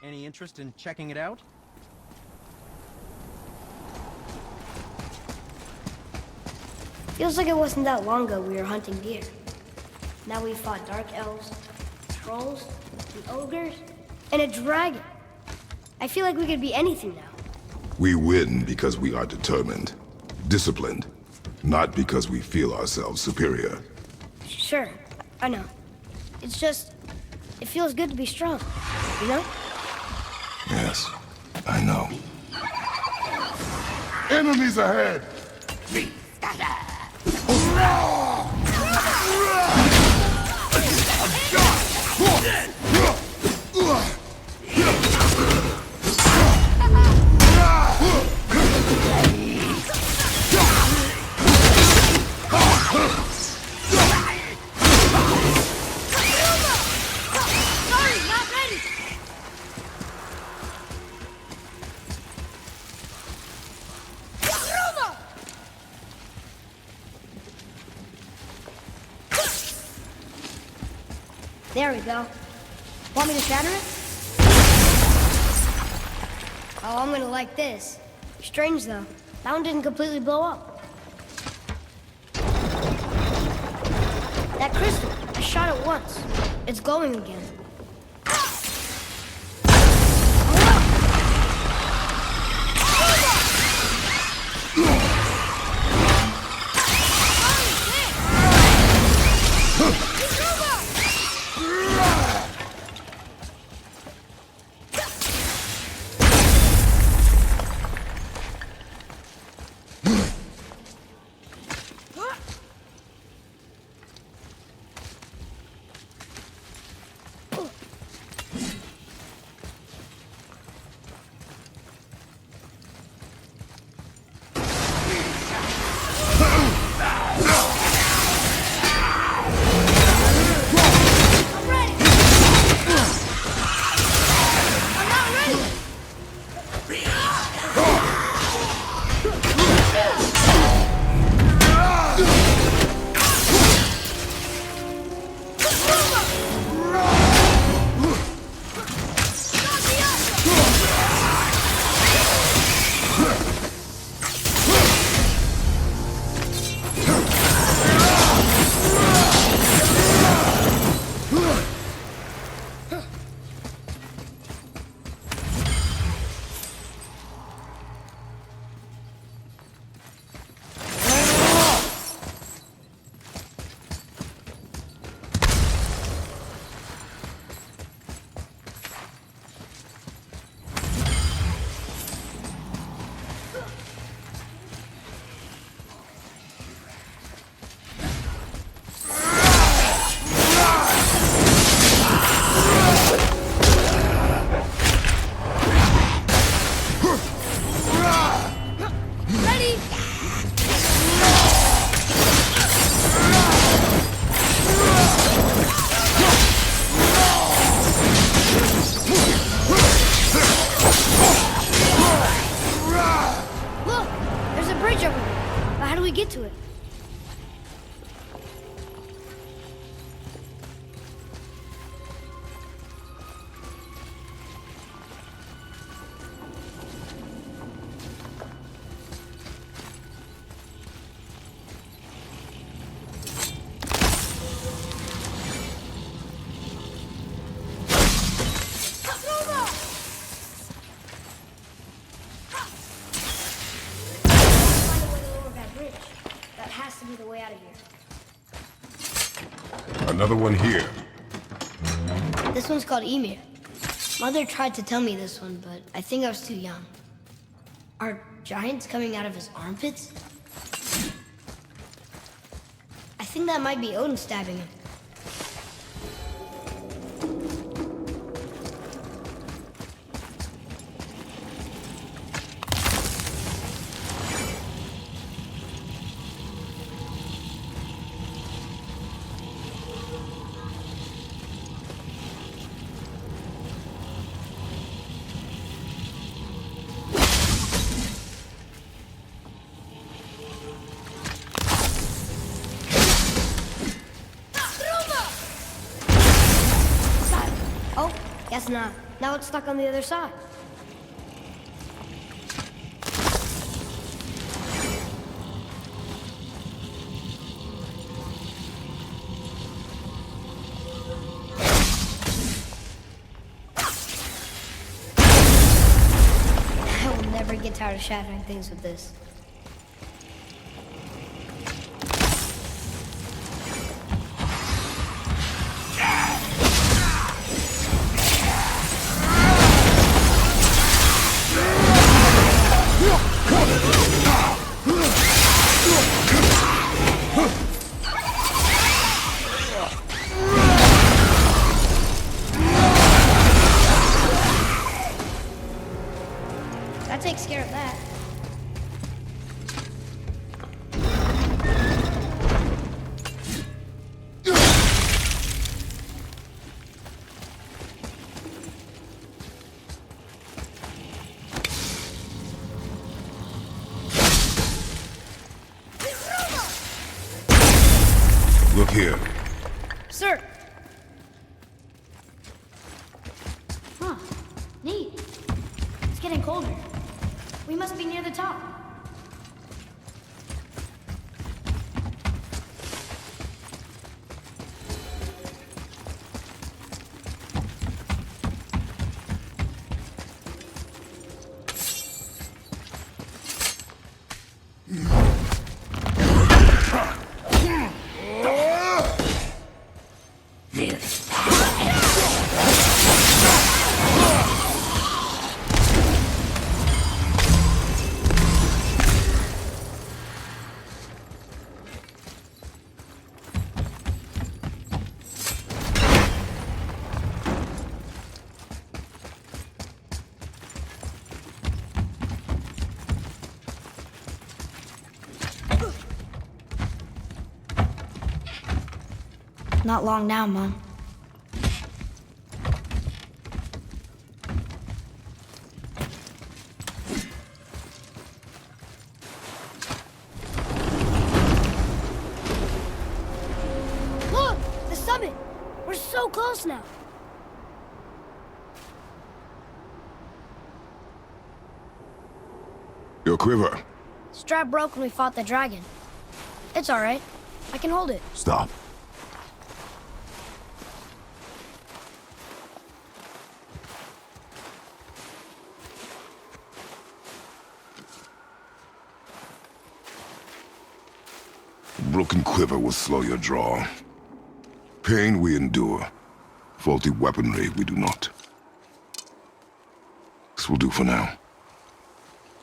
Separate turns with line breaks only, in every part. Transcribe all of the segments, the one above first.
Any interest in checking it out?
Feels like it wasn't that long ago we were hunting deer. Now we fought dark elves, trolls, and ogres, and a dragon. I feel like we could be anything now.
We win because we are determined, disciplined, not because we feel ourselves superior.
Sure, I know. It's just, it feels good to be strong, you know?
Yes, I know. Enemies ahead!
There we go. Want me to shatter it? Oh, I'm gonna like this. Strange though. That one didn't completely blow up. That crystal, I shot it once. It's glowing again. Get to it.
Another one here.
This one's called Emir. Mother tried to tell me this one, but I think I was too young. Are giants coming out of his armpits? I think that might be Odin stabbing him. Guess not. Now it's stuck on the other side. I will never get tired of shattering things with this. That takes care of that.
Look here.
Sir! Huh. Neat. It's getting colder. We must be near the top. Not long now, Mom. Look! The summit! We're so close now!
Your quiver.
Strap broke when we fought the dragon. It's alright. I can hold it.
Stop. Broken quiver will slow your draw. Pain we endure. Faulty weaponry we do not. This will do for now.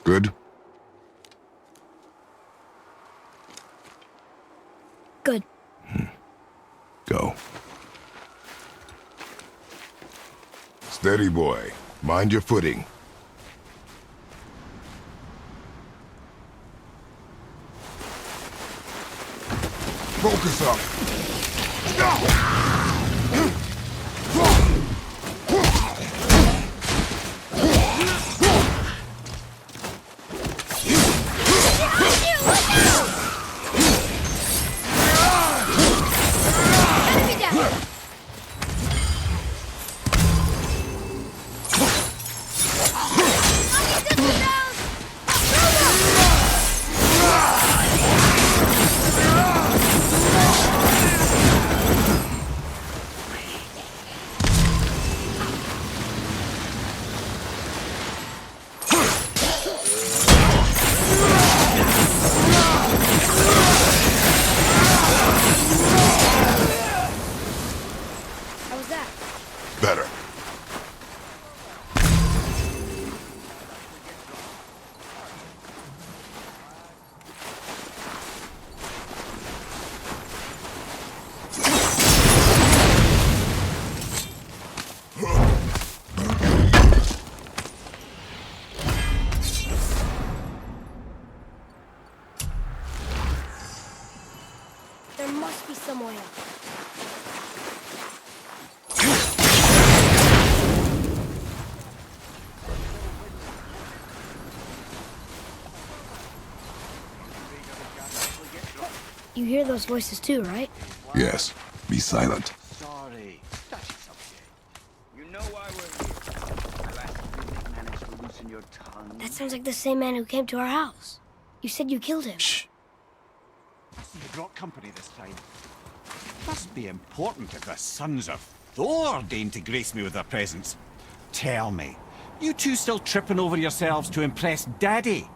Good?
Good.
Go. Steady, boy. Mind your footing. Focus up. Better.
There must be some way up. You hear those voices too, right?
Yes. Be silent.
Sorry. Touchy subject. You know why we're here.
on your tongue.
That sounds like the same man who came to our house. You said you killed him.
Shh. You brought company this time. Must be important if the sons of Thor deign to grace me with their presence. Tell me, you two still tripping over yourselves to impress Daddy?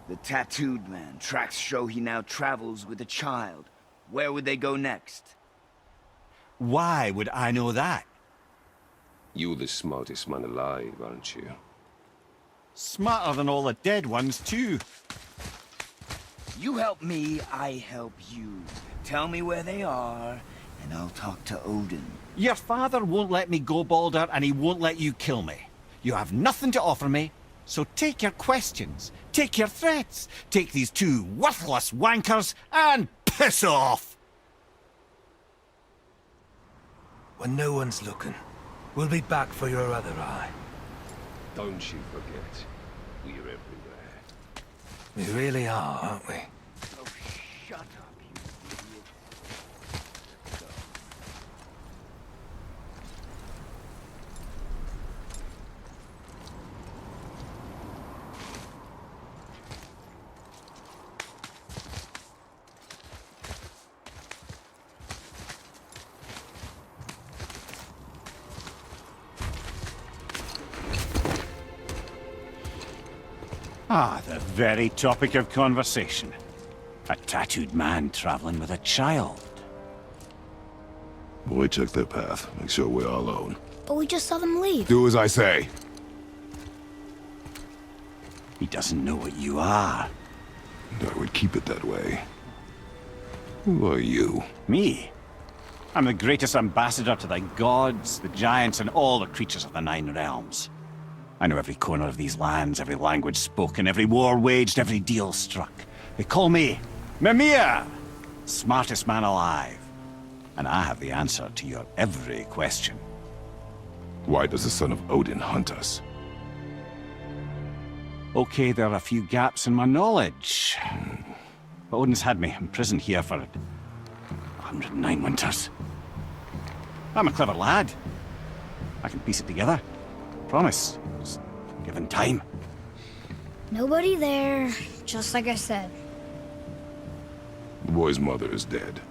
The tattooed man. Tracks show he now travels with a child. Where would they go next?
Why would I know that?
You're the smartest man alive, aren't you?
Smarter than all the dead ones, too.
You help me, I help you. Tell me where they are, and I'll talk to Odin.
Your father won't let me go, Balder, and he won't let you kill me. You have nothing to offer me, so take your questions, take your threats, take these two worthless wankers, and piss off!
When no one's looking, we'll be back for your other eye.
Don't you forget, we're everywhere.
We really are, aren't we?
Oh, shut up, you idiot.
Ah, the very topic of conversation. A tattooed man traveling with a child.
Boy, check their path. Make sure we're all alone.
But we just saw them leave.
Do as I say.
He doesn't know what you are.
I would keep it that way. Who are you?
Me? I'm the greatest ambassador to the gods, the giants, and all the creatures of the Nine Realms. I know every corner of these lands, every language spoken, every war waged, every deal struck. They call me Mimir, smartest man alive. And I have the answer to your every question.
Why does the son of Odin hunt us?
Okay, there are a few gaps in my knowledge. But Odin's had me imprisoned here for 109 winters. I'm a clever lad. I can piece it together. Promise. Just given time.
Nobody there, just like I said.
The boy's mother is dead.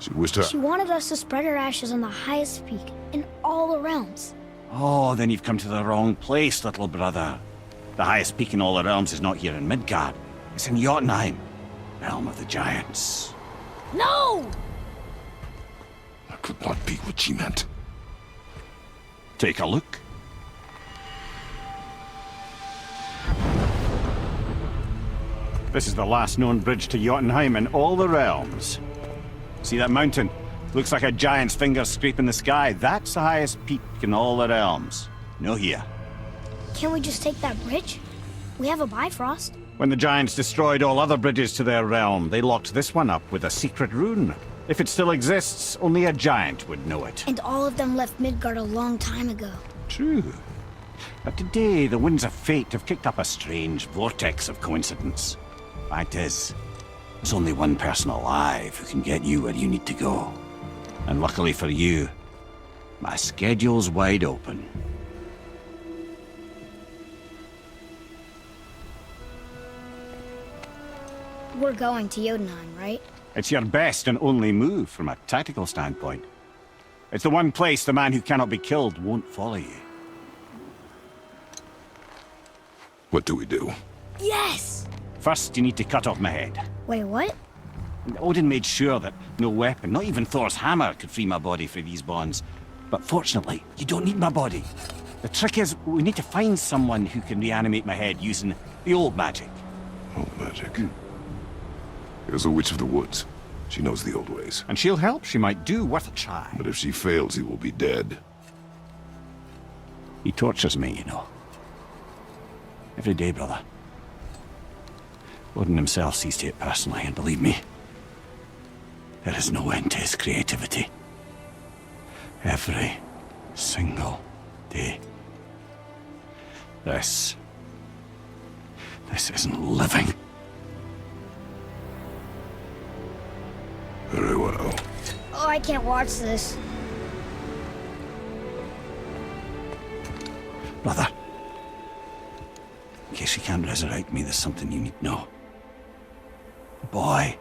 She wished her...
She wanted us to spread her ashes on the highest peak in all the realms.
Oh, then you've come to the wrong place, little brother. The highest peak in all the realms is not here in Midgard. It's in Jotunheim, realm of the giants.
No!
That could not be what she meant.
Take a look. This is the last known bridge to Jotunheim in all the realms. See that mountain? Looks like a giant's finger scraping the sky. That's the highest peak in all the realms. No here.
Can't we just take that bridge? We have a Bifrost.
When the giants destroyed all other bridges to their realm, they locked this one up with a secret rune. If it still exists, only a giant would know it.
And all of them left Midgard a long time ago.
True. But today, the winds of fate have kicked up a strange vortex of coincidence. Fact is, there's only one person alive who can get you where you need to go. And luckily for you, my schedule's wide open.
We're going to Jotunheim, right?
It's your best and only move from a tactical standpoint. It's the one place the man who cannot be killed won't follow you.
What do we do?
Yes!
First, you need to cut off my head.
Wait, what?
Odin made sure that no weapon, not even Thor's hammer, could free my body from these bonds. But fortunately, you don't need my body. The trick is, we need to find someone who can reanimate my head using the old magic.
Old magic. There's a witch of the woods. She knows the old ways.
And she'll help, she might do, worth a try.
But if she fails, he will be dead.
He tortures me, you know. Every day, brother. Odin himself sees to it personally, and believe me, there is no end to his creativity. Every single day. This isn't living.
Very well.
Oh, I can't watch this.
Brother, case you can't resurrect me, there's something you need to know. Boy,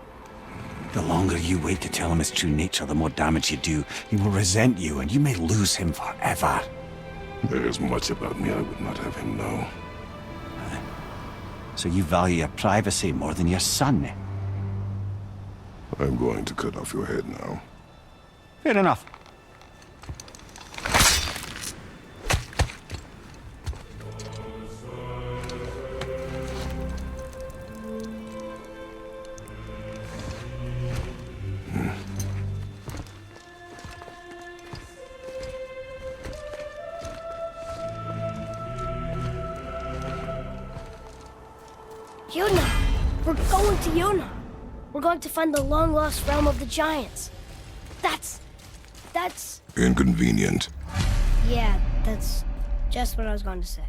the longer you wait to tell him his true nature, the more damage you do. He will resent you, and you may lose him forever.
There is much about me I would not have him know.
So you value your privacy more than your son?
I'm going to cut off your head now.
Fair enough.
Yuna! We're going to Yuna! We're going to find the long-lost realm of the giants. That's...
Inconvenient.
Yeah, that's just what I was going to say.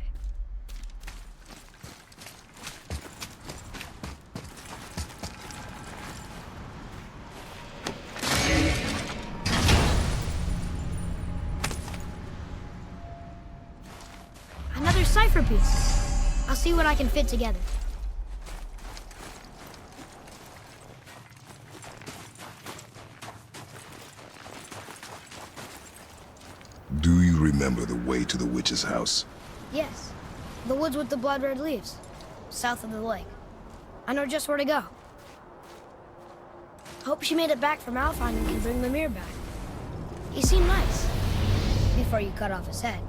Another cipher piece. I'll see what I can fit together.
Do you remember the way to the witch's house?
Yes. The woods with the blood-red leaves. South of the lake. I know just where to go. Hope she made it back from Alfheim and can bring the mirror back. He seemed nice. Before you cut off his head.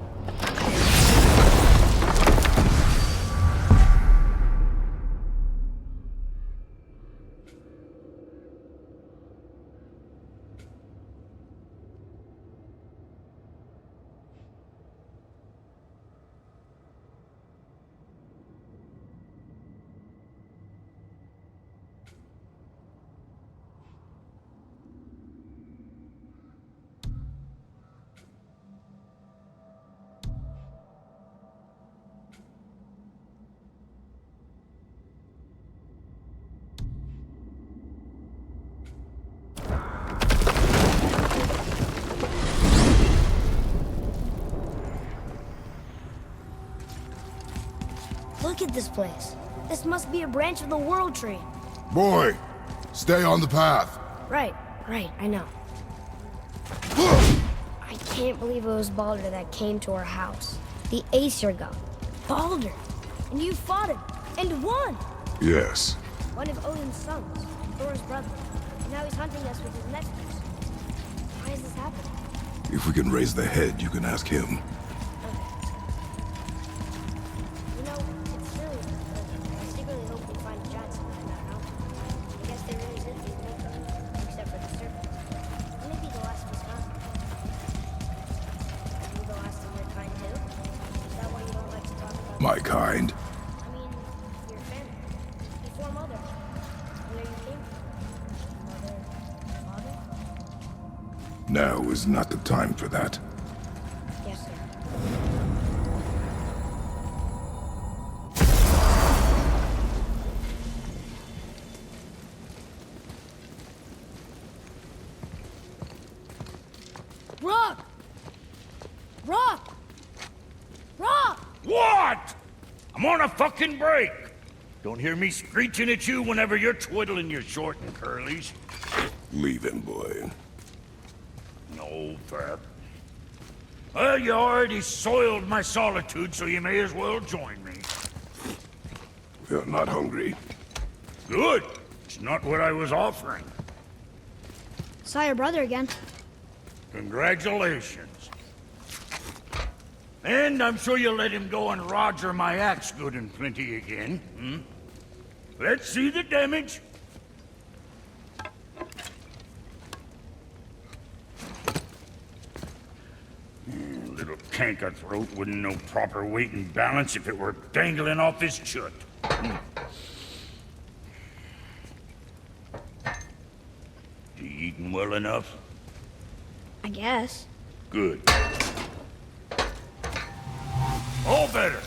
Look at this place. This must be a branch of the World Tree.
Boy, stay on the path.
Right, I know. I can't believe it was Baldur that came to our house. The Aesir god. Baldur! And you fought him, and won!
Yes.
One of Odin's sons, Thor's brother. And now he's hunting us with his nephews. Why is this happening?
If we can raise the head, you can ask him.
Okay. You know, it's silly, but I secretly hope we find a giant somewhere in that mountain. I guess there really is these makeup, except for the serpent. Maybe the last of his kind. Are you the last of your kind too? Is that why you don't like to talk about
My kind.
I mean, your family. Before mother. Where you came from. Mother, father?
Now is not the time for that.
Yes, sir. Rock! Rock! Rock!
What? I'm on a fucking break. Don't hear me screeching at you whenever you're twiddling your short and curlies.
Leave him, boy.
No, Fab. Well, you already soiled my solitude, so you may as well join me.
You're not hungry.
Good. It's not what I was offering.
Saw your brother again.
Congratulations. And I'm sure you'll let him go and Roger my axe good and plenty again, hmm? Let's see the damage. Little canker throat wouldn't know proper weight and balance if it were dangling off his chut. You eating well enough?
I guess.
Good. All better.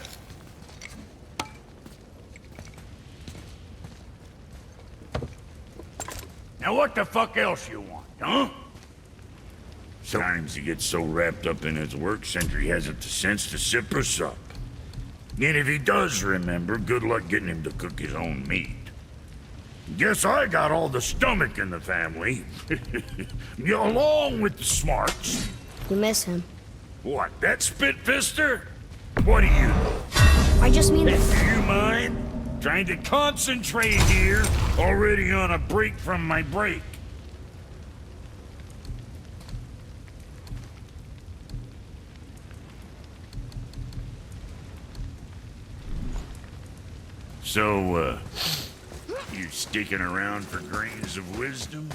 Now what the fuck else you want, huh? Sometimes he gets so wrapped up in his work, Sentry hasn't the sense to sip or sup. And if he does remember, good luck getting him to cook his own meat. Guess I got all the stomach in the family. Along with the smarts.
You miss him.
What, that spit-fister? What do you know?
I just mean
Do you mind? Trying to concentrate here, already on a break from my break. So, you sticking around for grains of wisdom?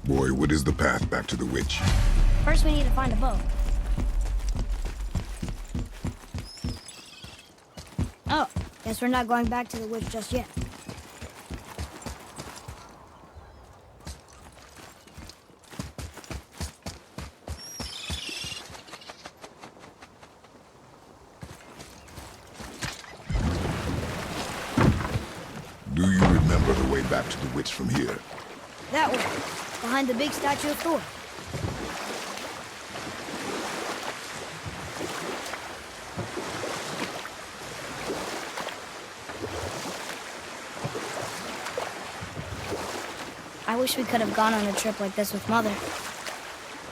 Boy, what is the path back to the witch?
First we need to find a bow. Oh, guess we're not going back to the witch just yet.
Do you remember the way back to the witch from here?
That way, behind the big statue of Thor. I wish we could have gone on a trip like this with Mother.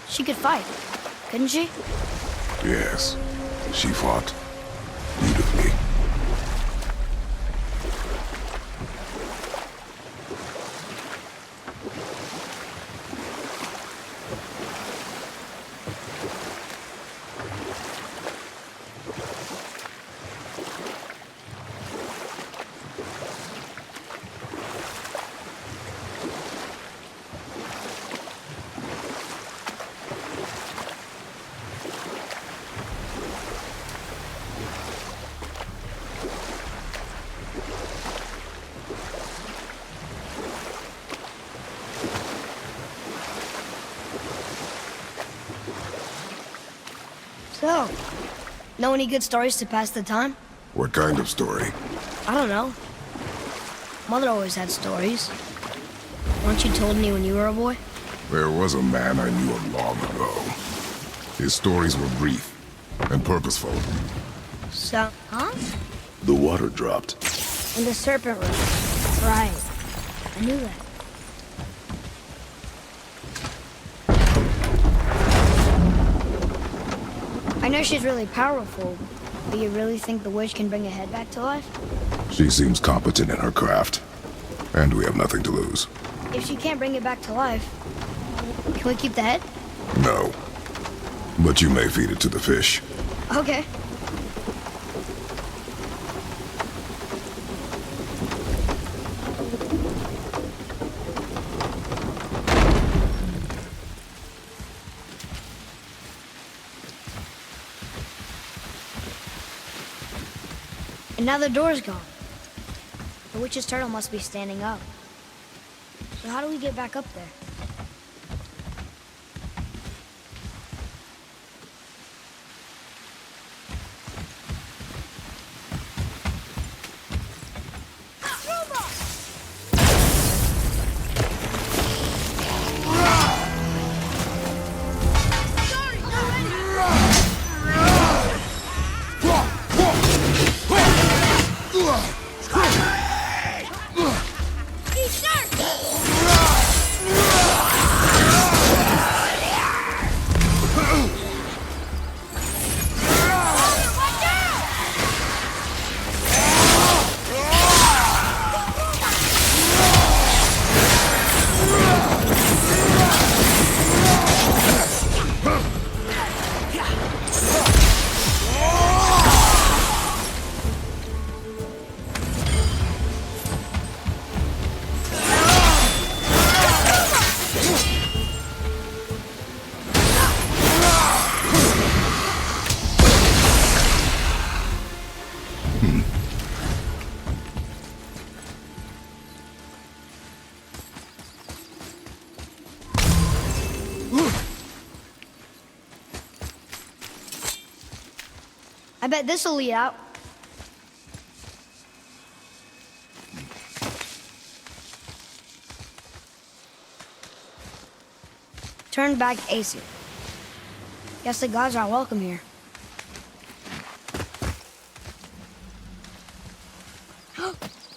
She could fight, couldn't she?
Yes, she fought beautifully.
So, know any good stories to pass the time?
What kind of story?
I don't know. Mother always had stories. Weren't you told me when you were a boy?
There was a man I knew of long ago. His stories were brief and purposeful.
So, huh?
The water dropped.
In the serpent room. Right. I knew that. I know she's really powerful, but you really think the witch can bring a head back to life?
She seems competent in her craft, and we have nothing to lose.
If she can't bring it back to life, can we keep the head?
No. But you may feed it to the fish.
Okay. And now the door's gone. The witch's turtle must be standing up. So how do we get back up there? I bet this'll lead out. turned back Aesir. Guess the gods aren't welcome here.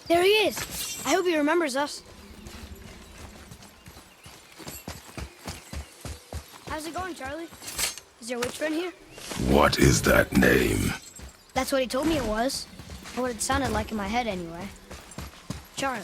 There he is! I hope he remembers us. How's it going, Charlie? Is your witch friend here?
What is that name?
That's what he told me it was. Or what it sounded like in my head anyway. Charlie.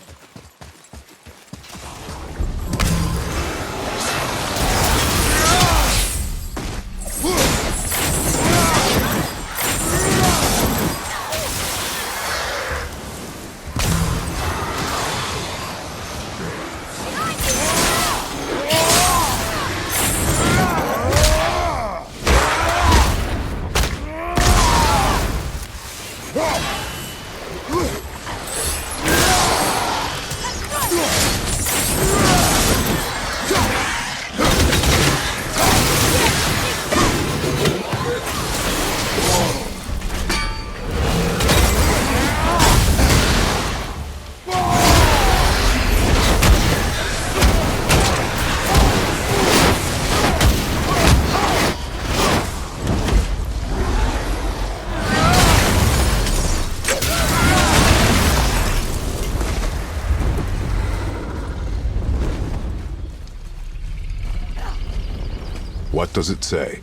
What does it say?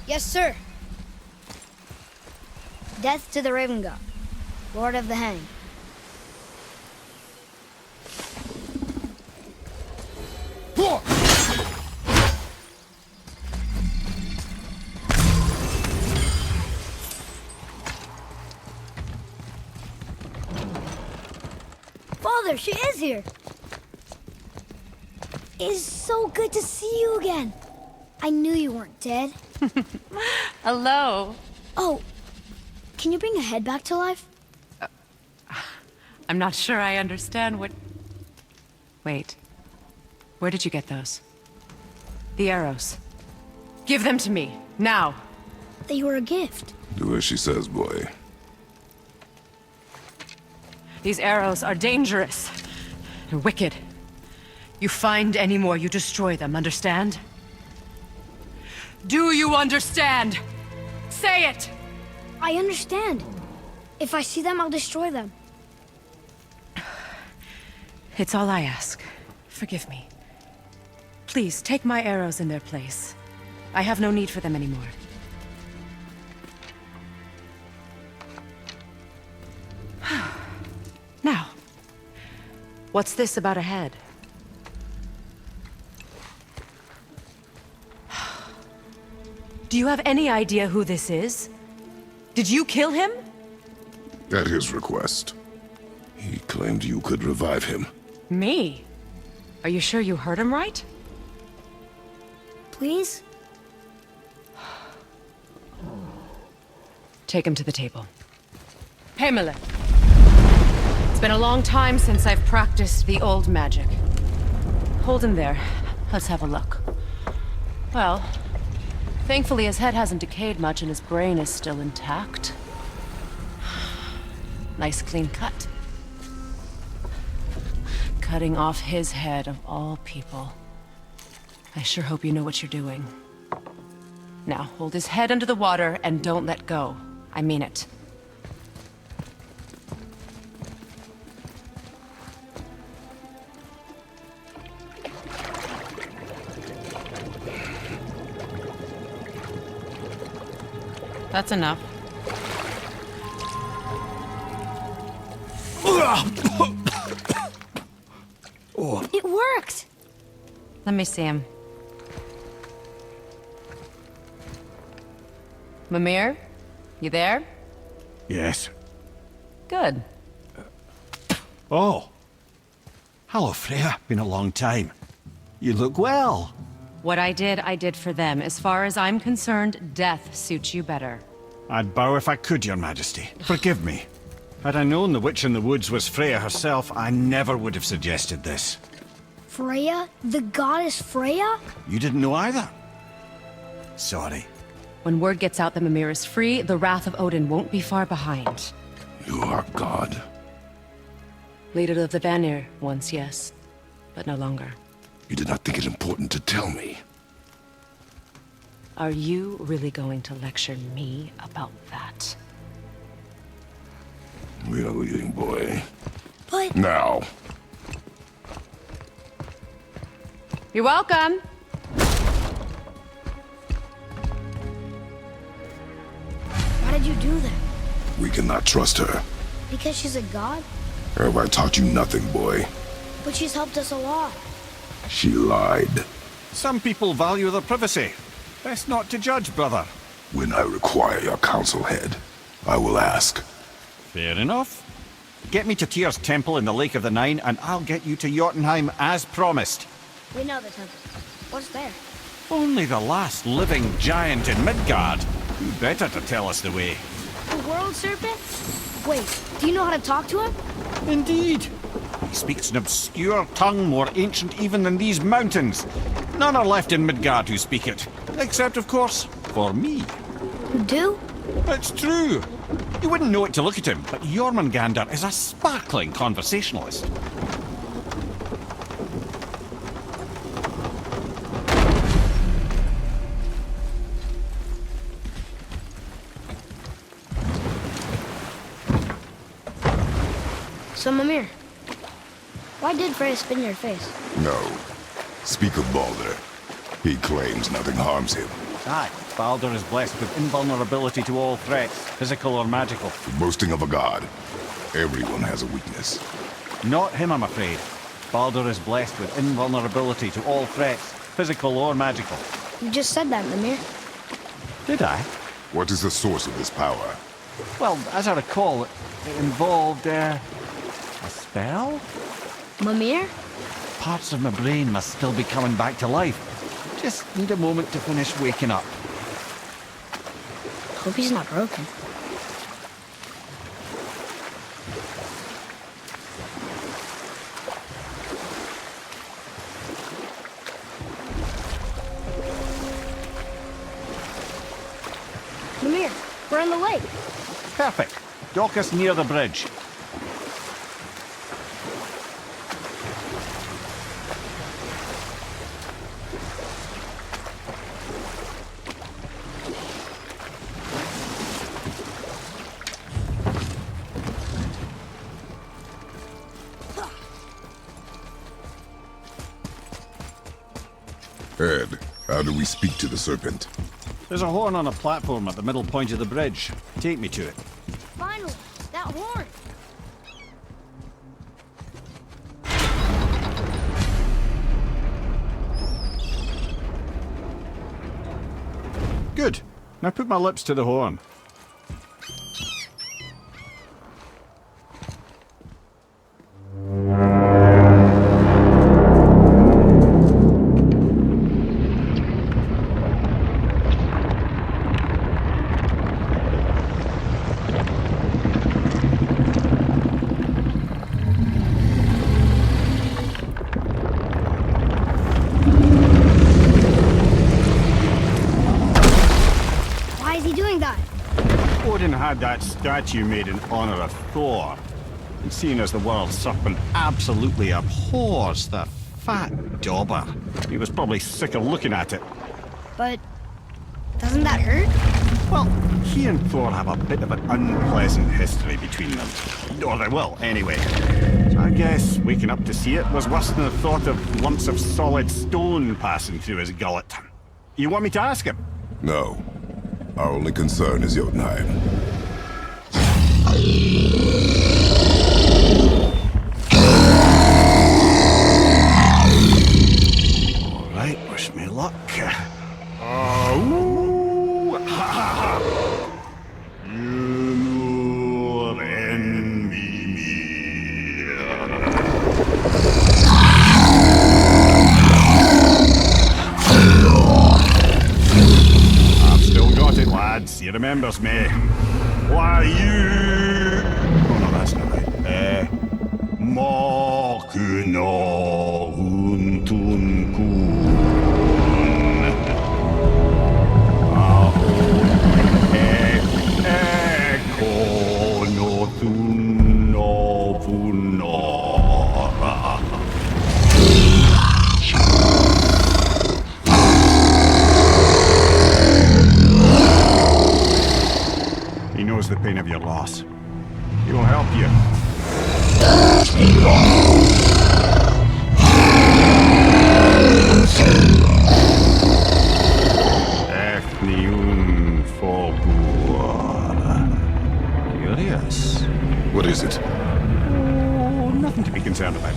Yes, sir. Death to the Raven God, Lord of the Hang. Father, she is here. It is so good to see you again. I knew you weren't dead.
Hello.
Oh, can you bring a head back to life?
I'm not sure I understand what... Wait. Where did you get those? The arrows. Give them to me, now.
They were a gift.
Do as she says, boy.
These arrows are dangerous. They're wicked. You find any more, you destroy them, understand? Do you understand? Say it!
I understand. If I see them, I'll destroy them.
It's all I ask. Forgive me. Please, take my arrows in their place. I have no need for them anymore. Now, what's this about a head? Do you have any idea who this is? Did you kill him?
At his request. He claimed you could revive him.
Me? Are you sure you heard him right?
Please?
Take him to the table. Pamela. It's been a long time since I've practiced the old magic. Hold him there. Let's have a look. Well, thankfully his head hasn't decayed much and his brain is still intact. Nice clean cut. Cutting off his head of all people. I sure hope you know what you're doing. Now, hold his head under the water and don't let go. I mean it. That's enough.
It worked!
Let me see him. Mimir? You there?
Yes.
Good.
Oh. Hello, Freya. Been a long time. You look well.
What I did for them. As far as I'm concerned, death suits you better.
I'd bow if I could, Your Majesty. Forgive me. Had I known the witch in the woods was Freya herself, I never would have suggested this.
Freya? The goddess Freya?
You didn't know either? Sorry.
When word gets out that Mimir is free, the wrath of Odin won't be far behind.
You are God.
Leader of the Vanir, once, yes. But no longer.
You did not think it important to tell me.
Are you really going to lecture me about that?
We are leaving, boy.
But
Now.
You're welcome.
why did you do that?
We cannot trust her.
Because she's a god?
Have I taught you nothing, boy?
But she's helped us a lot.
She lied.
Some people value their privacy. Best not to judge, brother.
When I require your council head, I will ask.
Fair enough. Get me to Tyr's temple in the Lake of the Nine, and I'll get you to Jotunheim as promised.
We know the temple. What's there?
Only the last living giant in Midgard. Who better to tell us the way?
The world serpent? Wait, do you know how to talk to him?
Indeed. He speaks an obscure tongue more ancient even than these mountains. None are left in Midgard who speak it. Except, of course, for me.
You do?
It's true. You wouldn't know it to look at him, but Jormungandr is a sparkling conversationalist.
So, Mimir, why did Freya spit in your face?
No. Speak of Baldur. He claims nothing harms him.
Aye, Baldur is blessed with invulnerability to all threats, physical or magical.
Boasting of a god. Everyone has a weakness.
Not him, I'm afraid. Baldur is blessed with invulnerability to all threats, physical or magical.
You just said that, Mimir.
Did I?
What is the source of this power?
Well, as I recall, it involved, a spell?
Mimir?
Parts of my brain must still be coming back to life. Just need a moment to finish waking up.
Hope he's not broken. Mimir, we're in the lake.
Perfect. Dock us near the bridge.
Ed, how do we speak to the serpent?
There's a horn on a platform at the middle point of the bridge. Take me to it.
Finally, that horn.
Good. Now put my lips to the horn.
Why is he doing that?
Odin had that statue made in honor of Thor. And seeing as the world serpent absolutely abhors the fat dauber, he was probably sick of looking at it.
But doesn't that hurt?
Well, he and Thor have a bit of an unpleasant history between them. Or they will, anyway. So I guess waking up to see it was worse than the thought of lumps of solid stone passing through his gullet. You want me to ask him?
No. Our only concern is Jotunheim.
All right, wish me luck. You envy me. I've still got it, lads. He remembers me. Why you? Oh no, that's not right. Makuna huntun kun. knows the pain of your loss. He will help you. Ethnium Forbor. Curious.
What is it?
Oh, nothing to be concerned about.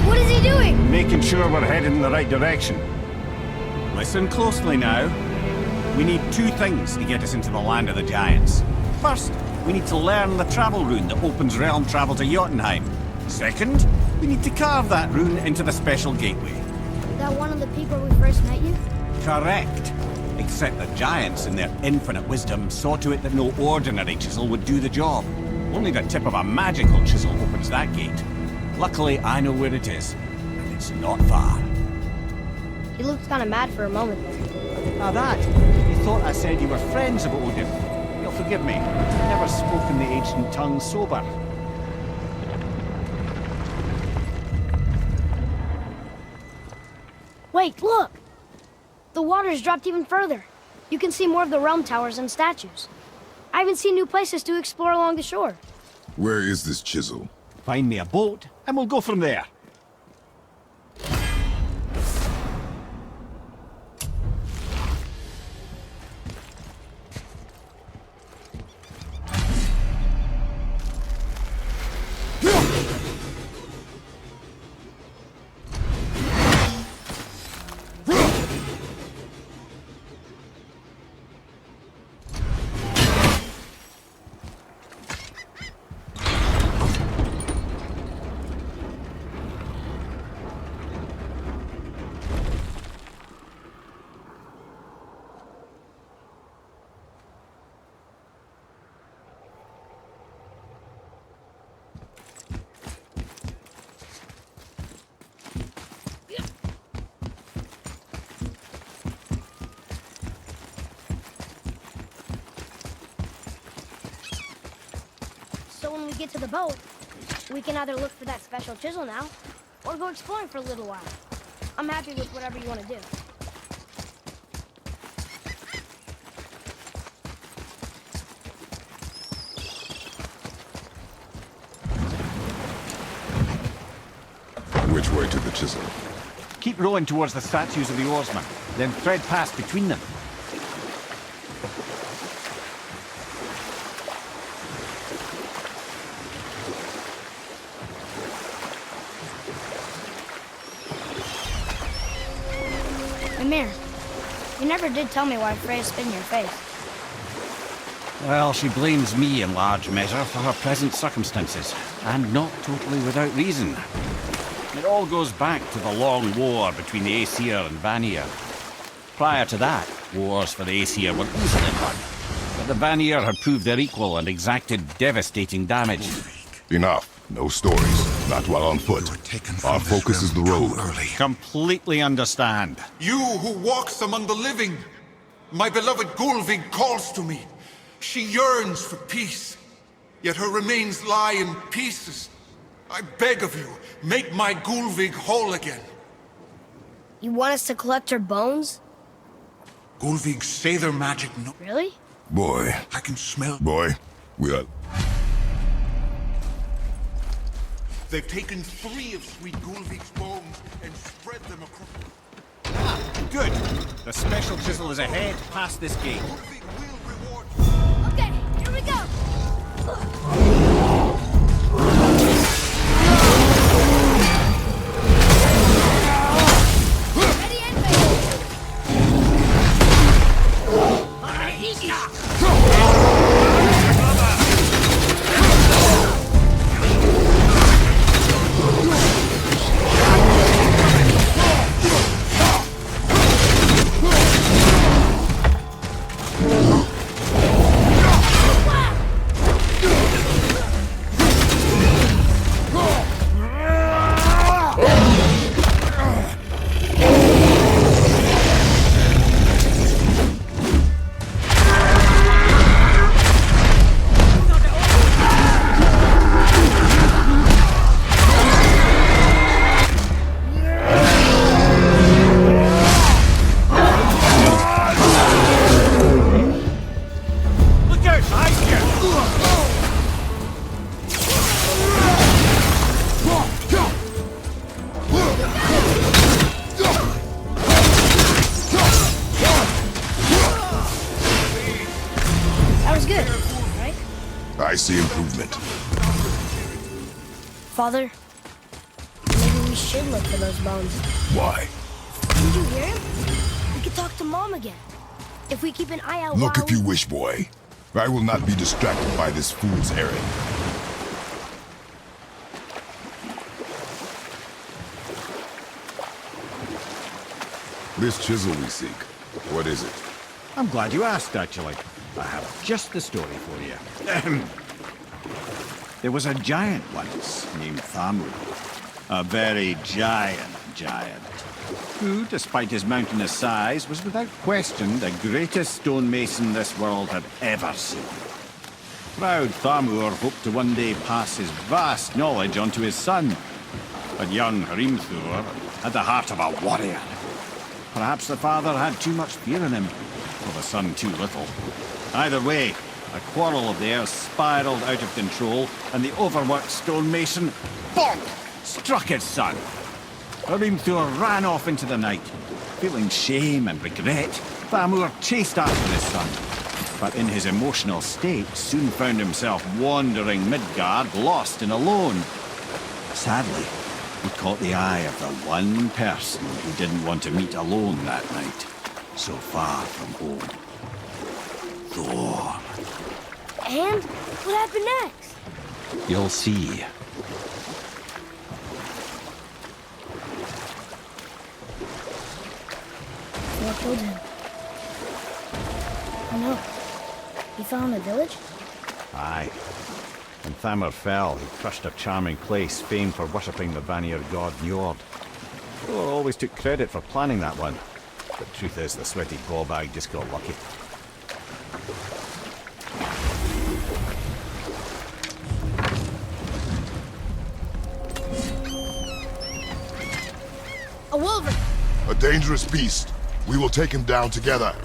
What is he doing?
Making sure we're headed in the right direction. Listen closely now. We need two things to get us into the land of the giants. First, we need to learn the travel rune that opens realm travel to Jotunheim. Second, we need to carve that rune into the special gateway.
Is that one of the people we first met you?
Correct. Except the giants, in their infinite wisdom, saw to it that no ordinary chisel would do the job. Only the tip of a magical chisel opens that gate. Luckily, I know where it is, and it's not far.
He looked kind of mad for a moment there.
Now that, you thought I said you were friends of Odin. You'll forgive me. Never spoken the ancient tongue sober.
Wait, look! The water's dropped even further. You can see more of the realm towers and statues. I even see new places to explore along the shore.
Where is this chisel?
Find me a boat, and we'll go from there.
So when we get to the boat, we can either look for that special chisel now, or go exploring for a little while. I'm happy with whatever you want to do.
Which way to the chisel?
Keep rowing towards the statues of the oarsmen, then thread past between them.
Amir, you never did tell me why Freya spit in your face.
Well, she blames me in large measure for her present circumstances, and not totally without reason. It all goes back to the long war between the Aesir and Vanir. Prior to that, wars for the Aesir were easily won, but the Vanir had proved their equal and exacted devastating damage.
Enough. No stories. Not while on foot. Our focus is the road.
Completely understand.
You who walks among the living! My beloved Gulvig calls to me. She yearns for peace, yet her remains lie in pieces. I beg of you, make my Gulvig whole again.
You want us to collect her bones?
Gulvig say their magic no...
Really?
Boy.
I can smell...
Boy, we are...
They've taken 3 of sweet Gulvig's bones and spread them across...
Good. The special chisel is ahead, past this gate.
Gulvig will reward you.
Okay, here we go! Ready and
I see improvement.
Father, maybe we should look for those bones.
Why?
Did you hear him? We could talk to Mom again. If we keep an eye out
Look
while
if you wish, boy. I will not be distracted by this fool's errand. This chisel we seek, what is it?
I'm glad you asked, actually. I have just the story for you. Ahem. There was a giant once named Thamur. A very giant, who, despite his mountainous size, was without question the greatest stonemason this world had ever seen. Proud Thamur hoped to one day pass his vast knowledge on to his son. But young Hrimthur had the heart of a warrior. Perhaps the father had too much fear in him, or the son too little. Either way, a quarrel of theirs spiraled out of control, and the overworked stonemason, bonk, struck his son. Hrimthur ran off into the night. Feeling shame and regret, Thamur chased after his son, but in his emotional state soon found himself wandering Midgard, lost and alone. Sadly, he caught the eye of the one person he didn't want to meet alone that night, so far from home. Thor.
And what happened next?
You'll see.
What killed him? Oh no. He fell in the village?
Aye. When Thamur fell, he crushed a charming place famed for worshipping the Vanir god Njord. Thor always took credit for planning that one. But truth is, the sweaty ballbag just got lucky.
A wolverine!
A dangerous beast. We will take him down together.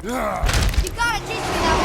You gotta teach me that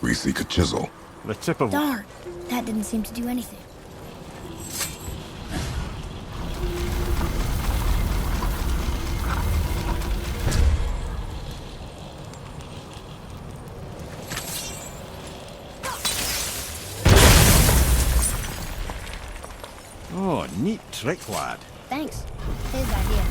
We seek a chisel.
The tip of...
Darn, that didn't seem to do anything.
Oh, neat trick, lad.
Thanks. His idea.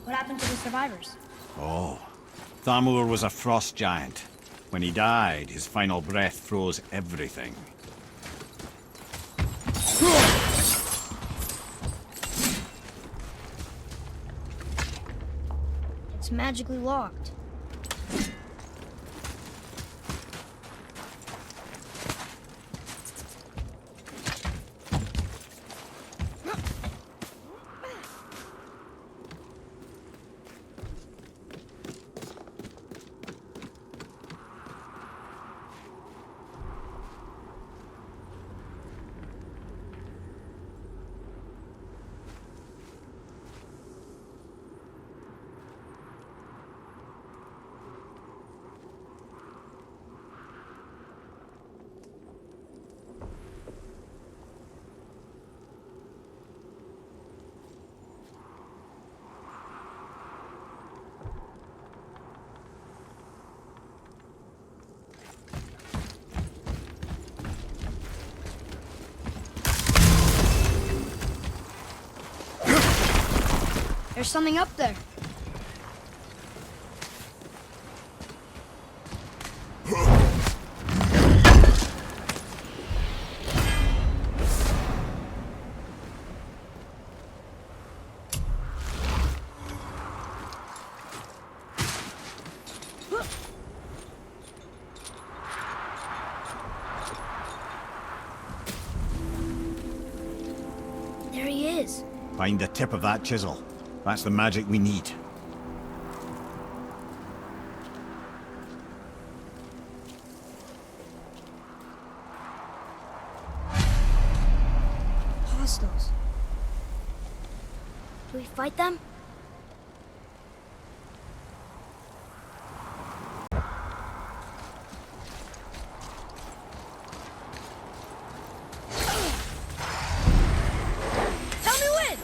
What happened to the survivors?
Oh, Thamur was a frost giant. When he died, his final breath froze everything.
It's magically locked. There's something up there. There he is.
Find the tip of that chisel. That's the magic we need.
Hostiles. Do we fight them? Tell me when!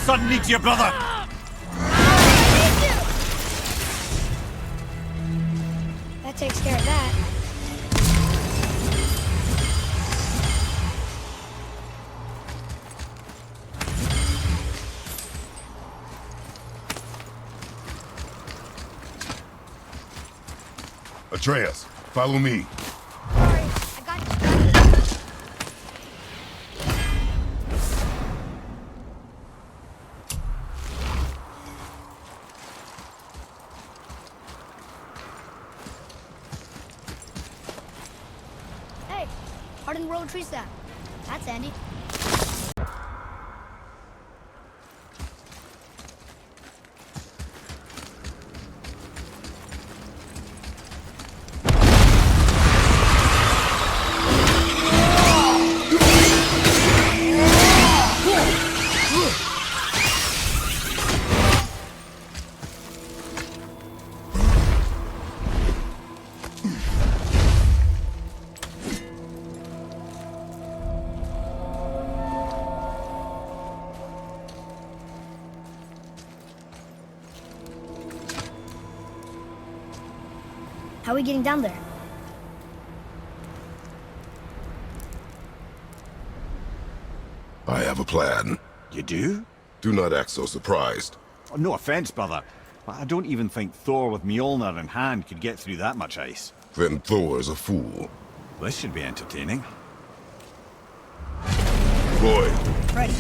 Son needs your brother!
That takes care of that.
Atreus, follow me.
Sorry, I got distracted. Hey, hardened road tree staff. That's handy. How are we getting down there?
I have a plan.
You do?
Do not act so surprised.
Oh, no offense, brother, but I don't even think Thor with Mjolnir in hand could get through that much ice.
Then Thor's a fool.
This should be entertaining.
Boy,
Ready.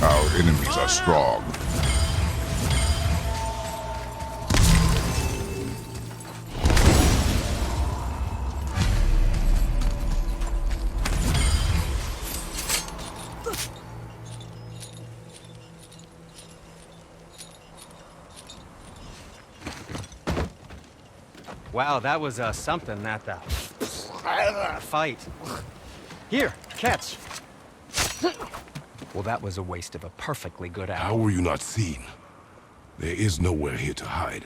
Our enemies are strong.
Wow, that was something, that fight. Here, catch. Well, that was a waste of a perfectly good
How
hour.
were you not seen? There is nowhere here to hide.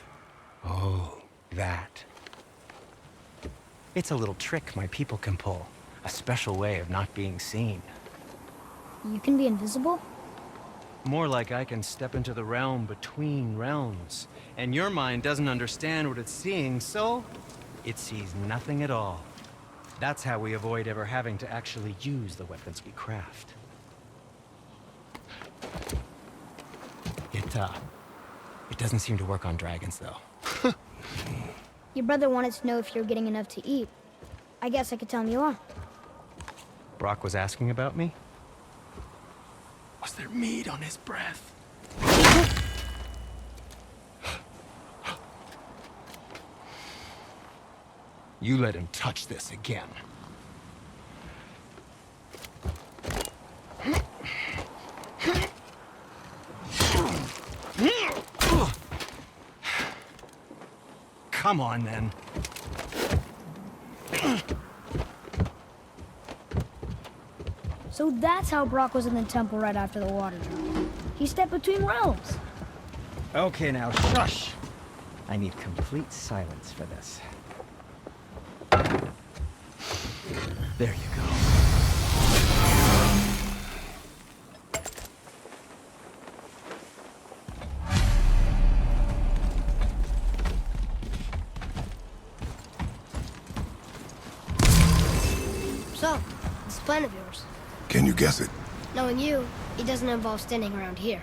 Oh, that. It's a little trick my people can pull. A special way of not being seen.
You can be invisible?
More like I can step into the realm between realms. And your mind doesn't understand what it's seeing, so it sees nothing at all. That's how we avoid ever having to actually use the weapons we craft. It doesn't seem to work on dragons, though.
Your brother wanted to know if you're getting enough to eat. I guess I could tell him you are.
Brock was asking about me? Was there meat on his breath? You let him touch this again. Come on, then.
So that's how Brock was in the temple right after the water drop. He stepped between realms.
Okay, now shush. I need complete silence for this. There you go.
So, this plan of yours.
Can you guess it?
Knowing you, it doesn't involve standing around here.